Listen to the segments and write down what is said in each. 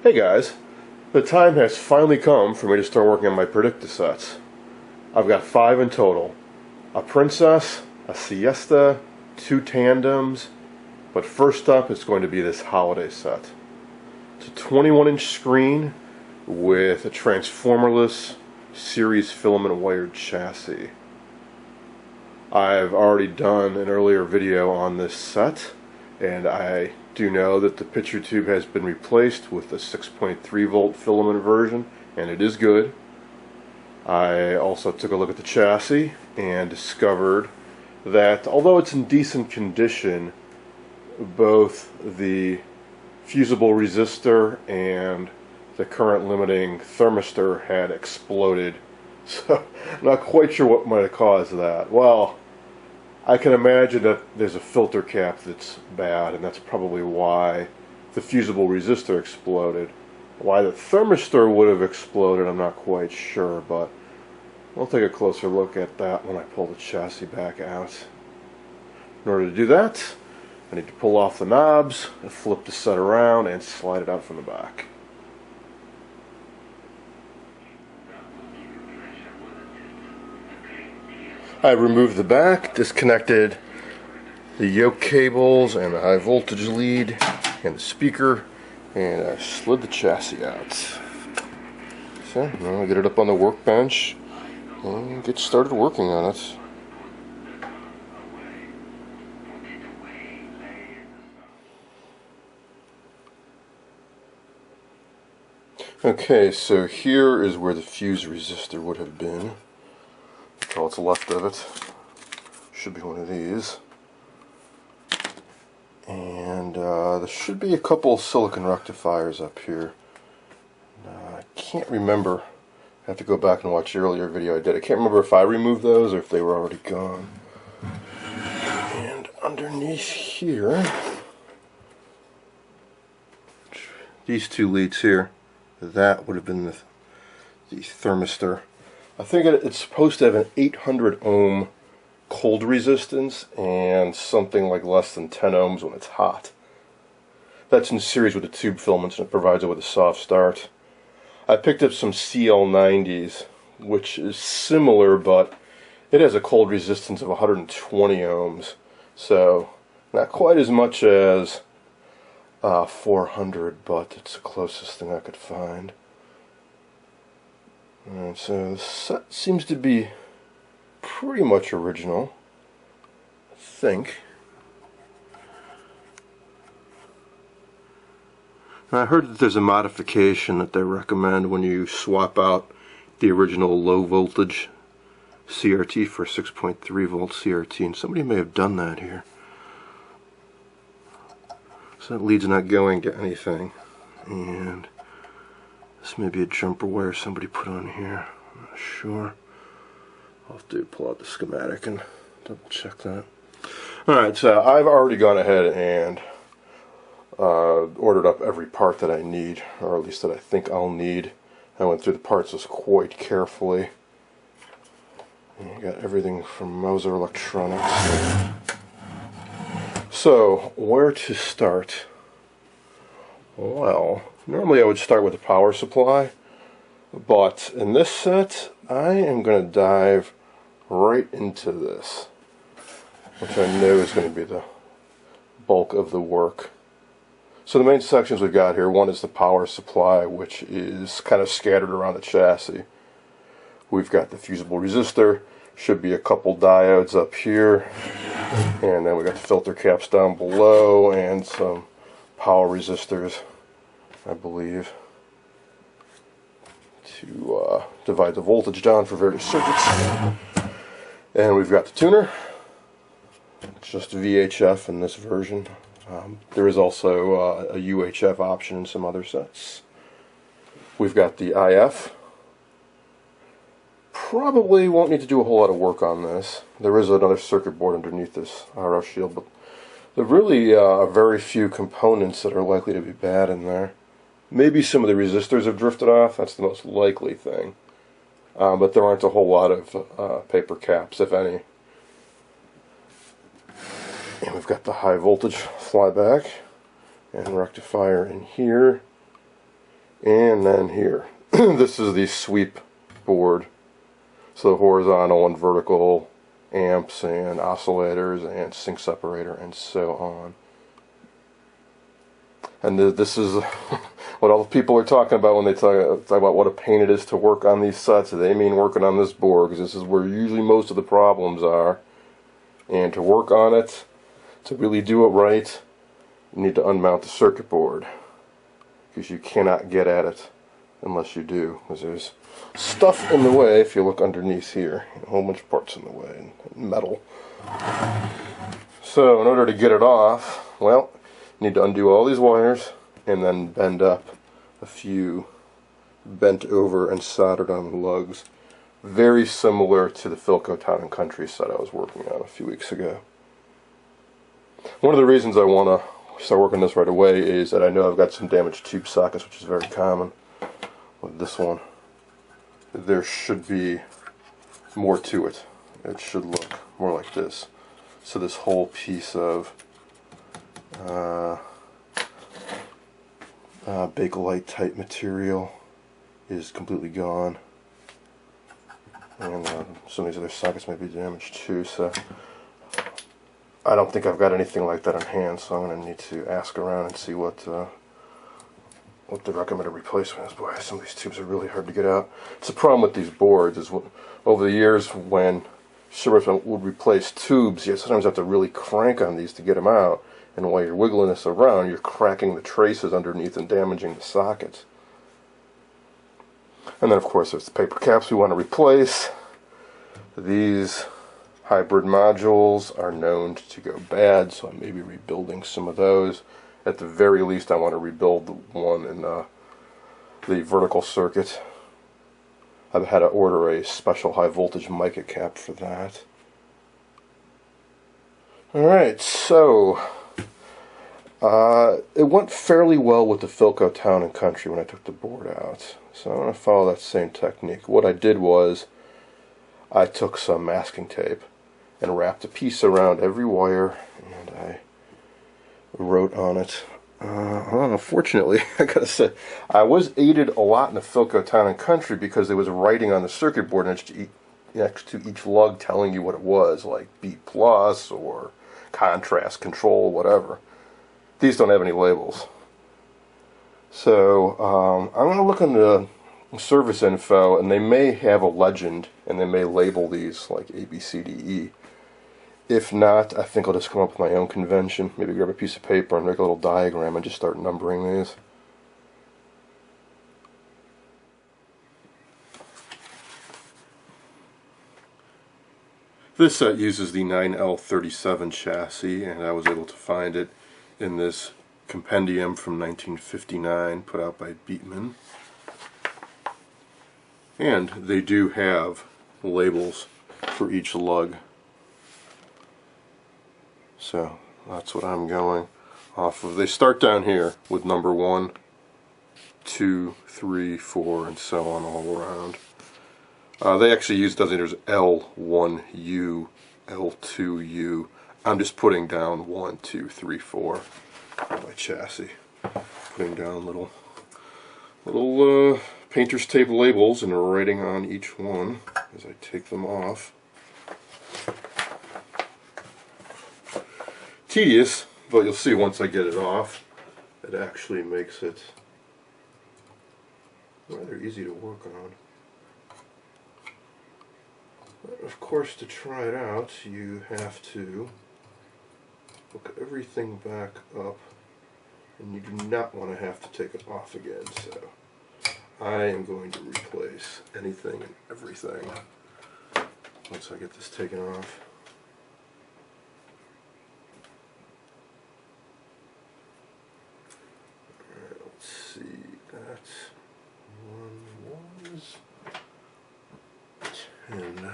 Hey guys, the time has finally come for me to start working on my Predicta sets. I've got 5 in total. A Princess, a Siesta, 2 Tandems, but first up is going to be this holiday set. It's a 21-inch screen with a transformerless series filament wired chassis. I've already done an earlier video on this set, and I do know that the picture tube has been replaced with a 6.3 volt filament version, and it is good. I also took a look at the chassis and discovered that although it's in decent condition, both the fusible resistor and the current limiting thermistor had exploded. So I'm not quite sure what might have caused that. Well, I can imagine that there's a filter cap that's bad, and that's probably why the fusible resistor exploded. Why the thermistor would have exploded, I'm not quite sure, but we'll take a closer look at that when I pull the chassis back out. In order to do that, I need to pull off the knobs, and flip the set around, and slide it out from the back. I removed the back, disconnected the yoke cables and the high voltage lead and the speaker, and I slid the chassis out. So now I get it up on the workbench and get started working on it. Okay, so here is where the fuse resistor would have been. All that's left of it should be one of these, and there should be a couple silicon rectifiers up here. I can't remember. I have to go back and watch the earlier video I did. I can't remember if I removed those or if they were already gone. And underneath here, these 2 leads here, that would have been the thermistor. I think it's supposed to have an 800 ohm cold resistance and something like less than 10 ohms when it's hot. That's in series with the tube filaments, and it provides it with a soft start. I picked up some CL90s, which is similar, but it has a cold resistance of 120 ohms, so not quite as much as 400, but it's the closest thing I could find. Alright, so the set seems to be pretty much original, I think. And I heard that there's a modification that they recommend when you swap out the original low voltage CRT for 6.3 volt CRT, and somebody may have done that here. So that lead's not going to anything, and this may be a jumper wire somebody put on here. I'm not sure. I'll have to pull out the schematic and double check that. Alright, so I've already gone ahead and ordered up every part that I need, or at least that I think I'll need. I went through the parts list quite carefully. And you got everything from Moser Electronics. So, where to start? Well, normally I would start with a power supply, but in this set I am going to dive right into this, which I know is going to be the bulk of the work. So the main sections we've got here, one is the power supply, which is kind of scattered around the chassis. We've got the fusible resistor, should be a couple diodes up here, and then we got the filter caps down below and some power resistors, I believe, to divide the voltage down for various circuits. And we've got the tuner, just VHF in this version. There is also a UHF option in some other sets. We've got the IF. Probably won't need to do a whole lot of work on this. There is another circuit board underneath this RF shield, but there really are very few components that are likely to be bad in there. Maybe some of the resistors have drifted off, that's the most likely thing. But there aren't a whole lot of paper caps, if any. And we've got the high voltage flyback and rectifier in here. And then here, this is the sweep board. So horizontal and vertical amps and oscillators and sync separator and so on. And this is what all the people are talking about when they talk about what a pain it is to work on these sets. They mean working on this board, because this is where usually most of the problems are. And to work on it, to really do it right, you need to unmount the circuit board, because you cannot get at it unless you do, because there's stuff in the way. If you look underneath here, a whole bunch of parts in the way, and metal. So in order to get it off, well, you need to undo all these wires and then bend up a few bent over and soldered on lugs, very similar to the Philco Town & Country set I was working on a few weeks ago. One of the reasons I want to start working this right away is that I know I've got some damaged tube sockets, which is very common with this one. There should be more to it. It should look more like this. So this whole piece of Bakelite type material is completely gone, and some of these other sockets might be damaged too, so I don't think I've got anything like that on hand, so I'm going to need to ask around and see what the recommended replacement is. Boy, some of these tubes are really hard to get out. It's a problem with these boards is over the years when service would replace tubes, you sometimes have to really crank on these to get them out, and while you're wiggling this around, you're cracking the traces underneath and damaging the sockets. And then of course there's the paper caps we want to replace. These hybrid modules are known to go bad, so I may be rebuilding some of those. At the very least, I want to rebuild the one in the vertical circuit. I've had to order a special high voltage mica cap for that. Alright, so it went fairly well with the Philco Town & Country when I took the board out. So I'm going to follow that same technique. What I did was I took some masking tape and wrapped a piece around every wire, and I wrote on it. Unfortunately, I gotta say, I was aided a lot in the Philco Town & Country because there was writing on the circuit board next to each lug telling you what it was, like B plus or contrast control, whatever. These don't have any labels. So I'm going to look into service info, and they may have a legend, and they may label these like A, B, C, D, E. If not, I think I'll just come up with my own convention. Maybe grab a piece of paper and make a little diagram and just start numbering these. This set uses the 9L37 chassis, and I was able to find it in this compendium from 1959 put out by Beatman. And they do have labels for each lug. So that's what I'm going off of. They start down here with number 1, 2, 3, 4, and so on all around. They actually use designators L1U, L2U. I'm just putting down 1, 2, 3, 4 on my chassis. Putting down little painter's tape labels and writing on each one as I take them off. Tedious, but you'll see once I get it off, it actually makes it rather easy to work on. But of course, to try it out, you have to hook everything back up, and you do not want to have to take it off again. So I am going to replace anything and everything once I get this taken off. Alright, let's see, that one was 10.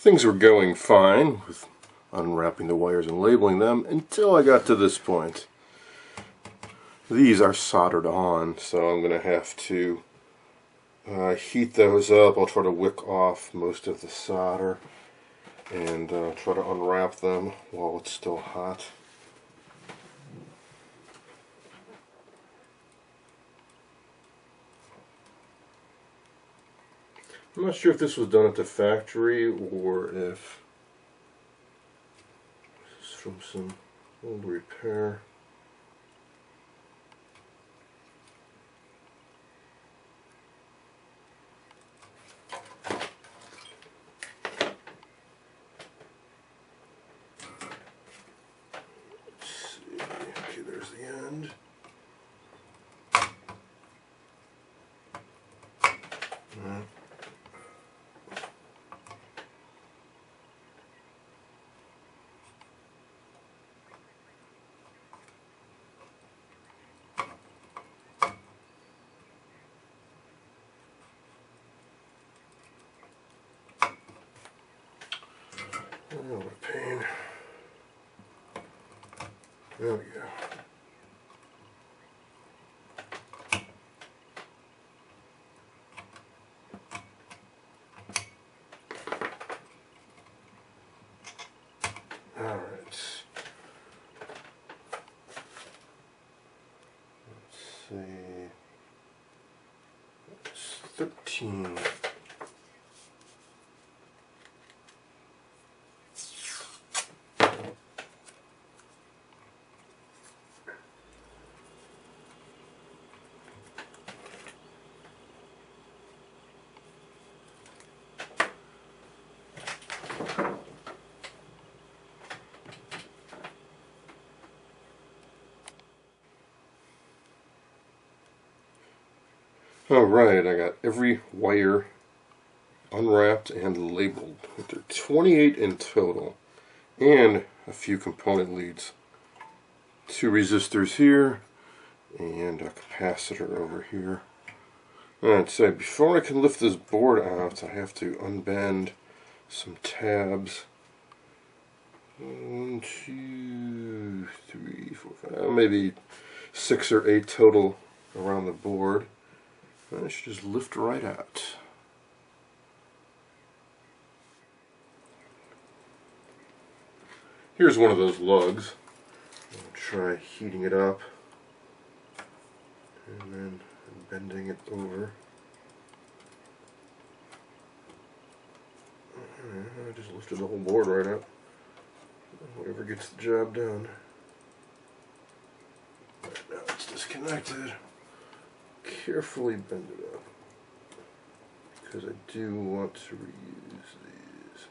Things were going fine with unwrapping the wires and labeling them until I got to this point. These are soldered on, so I'm going to have to heat those up. I'll try to wick off most of the solder and try to unwrap them while it's still hot. I'm not sure if this was done at the factory or if this is from some old repair. Let's see. Okay, there's the end. Oh, what a pain. There we go. Alright. Let's see. It's 13. Alright, I got every wire unwrapped and labeled. There are 28 in total, and a few component leads. 2 resistors here, and a capacitor over here. Alright, so before I can lift this board out, I have to unbend some tabs. 1, 2, 3, 4, 5, maybe 6 or 8 total around the board. I should just lift right out. Here's one of those lugs. I'll try heating it up and then bending it over. I just lifted the whole board right up. Whatever gets the job done. Right, now it's disconnected. Carefully bend it up because I do want to reuse these.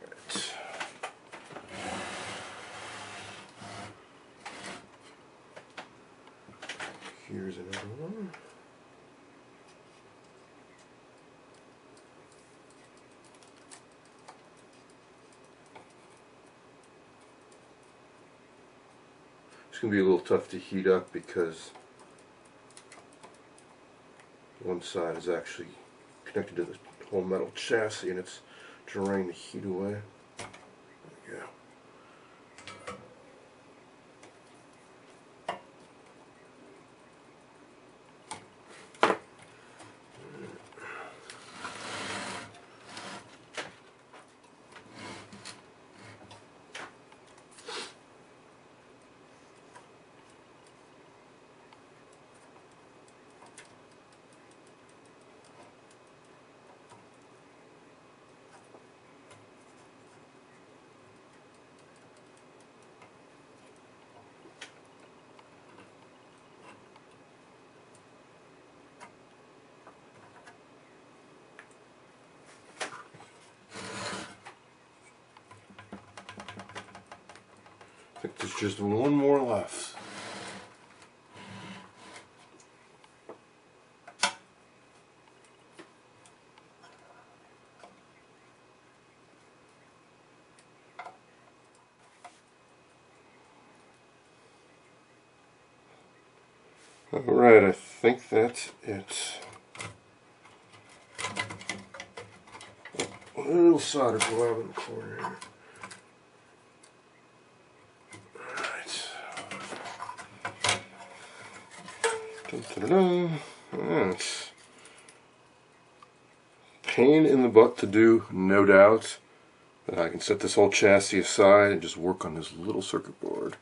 Right. Here's another one. It's going to be a little tough to heat up because one side is actually connected to the whole metal chassis and it's drying the heat away. There we go. I think there's just one more left. Alright, I think that's it. little solder blob in the corner here. Alright. Dun-dun-dun. It's pain in the butt to do, no doubt. But I can set this whole chassis aside and just work on this little circuit board.